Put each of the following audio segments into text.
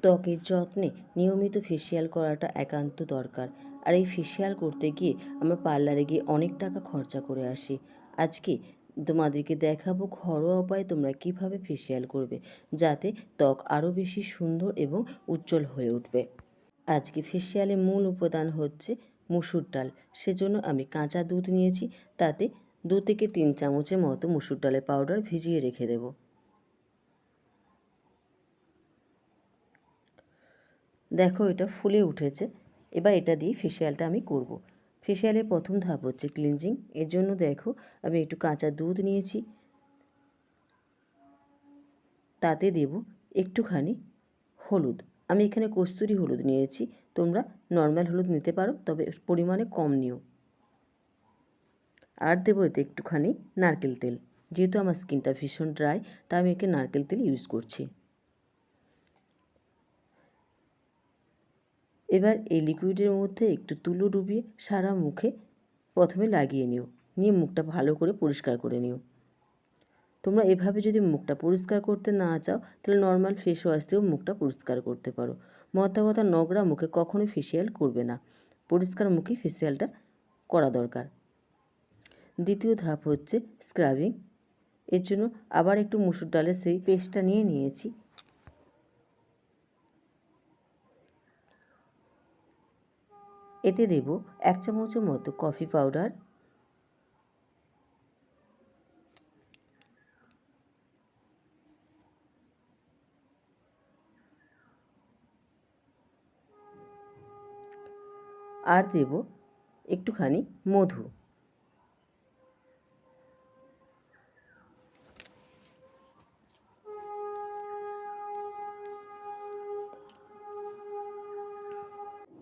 ত্বকের যত্নে নিয়মিত ফেসিয়াল করাটা একান্ত দরকার। আর এই ফেসিয়াল করতে গিয়ে আমরা পার্লারে গিয়ে অনেক টাকা খরচা করে আসি। আজকে তোমাদেরকে দেখাবো ঘরোয়া উপায়ে তোমরা কিভাবে ফেসিয়াল করবে, যাতে ত্বক আরও বেশি সুন্দর এবং উজ্জ্বল হয়ে উঠবে। আজকে ফেসিয়ালের মূল উপাদান হচ্ছে মুসুর ডাল। সেজন্য আমি কাঁচা দুধ নিয়েছি, তাতে 2 থেকে 3 চামচের মতো মুসুর ডালের পাউডার ভিজিয়ে রেখে দেব। দেখো এটা ফুলে উঠেছে। এবার এটা দিয়ে ফেসিয়ালটা আমি করব। ফেসিয়ালের প্রথম ধাপ হচ্ছে ক্লিনজিং। এর জন্য দেখো আমি একটু কাঁচা দুধ নিয়েছি, তাতে দেব একটুখানি হলুদ। আমি এখানে কস্তুরি হলুদ নিয়েছি, তোমরা নর্মাল হলুদ নিতে পারো, তবে পরিমাণে কম নিও। আর দেবো এতে একটুখানি নারকেল তেল। যেহেতু আমার স্কিনটা ভীষণ ড্রাই, তাই আমি একে নারকেল তেল ইউজ করছি। এবার এই লিকুইডের মধ্যে একটু তুলো ডুবিয়ে সারা মুখে প্রথমে লাগিয়ে নিও, নিয়ে মুখটা ভালো করে পরিষ্কার করে নিও। তোমরা এভাবে যদি মুখটা পরিষ্কার করতে না চাও, তাহলে নর্মাল ফেস ওয়াশ দিয়েও মুখটা পরিষ্কার করতে পারো। মোদ্দা কথা, নোংরা মুখে কখনোই ফেসিয়াল করবে না, পরিষ্কার মুখে ফেসিয়ালটা করা দরকার। দ্বিতীয় ধাপ হচ্ছে স্ক্রাবিং। এর জন্য আবার একটু মুসুর ডালের সেই পেস্টটা নিয়েছি। এতে দেব 1 চামচের মতো কফি পাউডার, আর দেব একটুখানি মধু।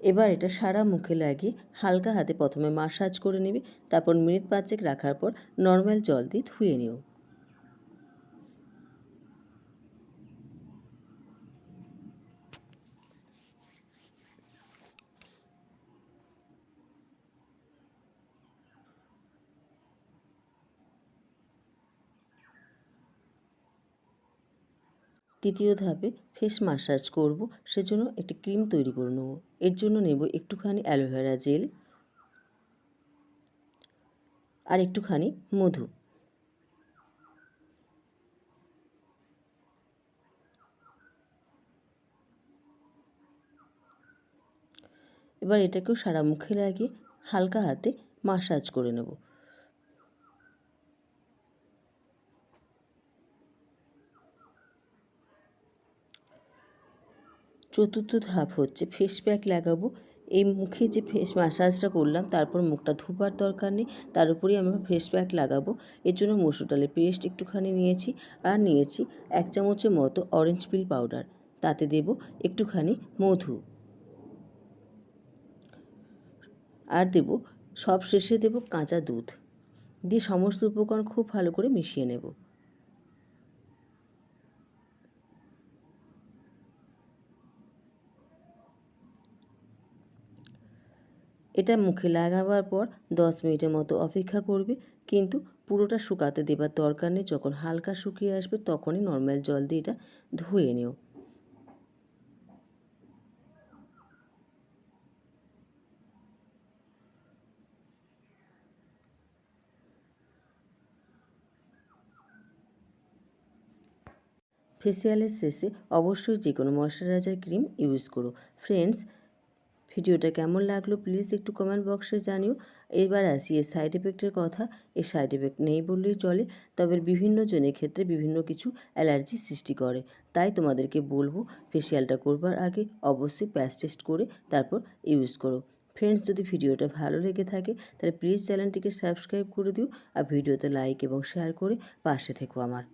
এবার এটা সারা মুখে লাগিয়ে হালকা হাতে প্রথমে মাসাজ করে নেবে, তারপর মিনিট 5 রাখার পর নর্মাল জল দিয়ে ধুয়ে নিও। তৃতীয় ধাপে ফেস মাসাজ করব, সেজন্য একটি ক্রিম তৈরি করে নেব। এর জন্য নেব একটুখানি অ্যালোভেরা জেল আর একটুখানি মধু। এবার এটাকেও সারা মুখে লাগিয়ে হালকা হাতে মাসাজ করে নেব। চতুর্থ ধাপ হচ্ছে ফেস প্যাক লাগাবো। এই মুখে যে ফেস ম্যাসাজটা করলাম, তারপর মুখটা ধোবার দরকার নেই, তার উপরেই আমরা ফেস প্যাক লাগাবো। এর জন্য মসুর ডালের পেস্ট একটুখানি নিয়েছি, আর নিয়েছি 1 চামচের মতো অরেঞ্জ পিল পাউডার, তাতে দেব একটুখানি মধু, আর দেব সব শেষে দেব কাঁচা দুধ দিয়ে সমস্ত উপকরণ খুব ভালো করে মিশিয়ে নেব। এটা মুখে লাগাবার পর 10 মিনিটের মতো অপেক্ষা করবে, কিন্তু পুরোটা শুকাতে দেবার দরকার নেই। যখন হালকা শুকিয়ে আসবে তখনই নর্মাল জল দিয়ে এটা ধুয়ে নিও। ফেসিয়ালের শেষে অবশ্যই যে কোনো ময়শ্চারাইজার ক্রিম ইউজ করো। ফ্রেন্ডস, ভিডিওটা কেমন লাগলো প্লিজ একটু কমেন্ট বক্সে জানিও। এবার আসি এর সাইড এফেক্টের কথা। এর সাইড এফেক্ট নেই বললেই চলে, তবে বিভিন্ন জনের ক্ষেত্রে বিভিন্ন কিছু অ্যালার্জি সৃষ্টি করে। তাই তোমাদেরকে বলবো, ফেসিয়ালটা করবার আগে অবশ্যই প্যাচ টেস্ট করে তারপর ইউজ করো। ফ্রেন্ডস, যদি ভিডিওটা ভালো লেগে থাকে তাহলে প্লিজ চ্যানেলটিকে সাবস্ক্রাইব করে দিও, আর ভিডিওতে লাইক এবং শেয়ার করে পাশে থেকো আমার।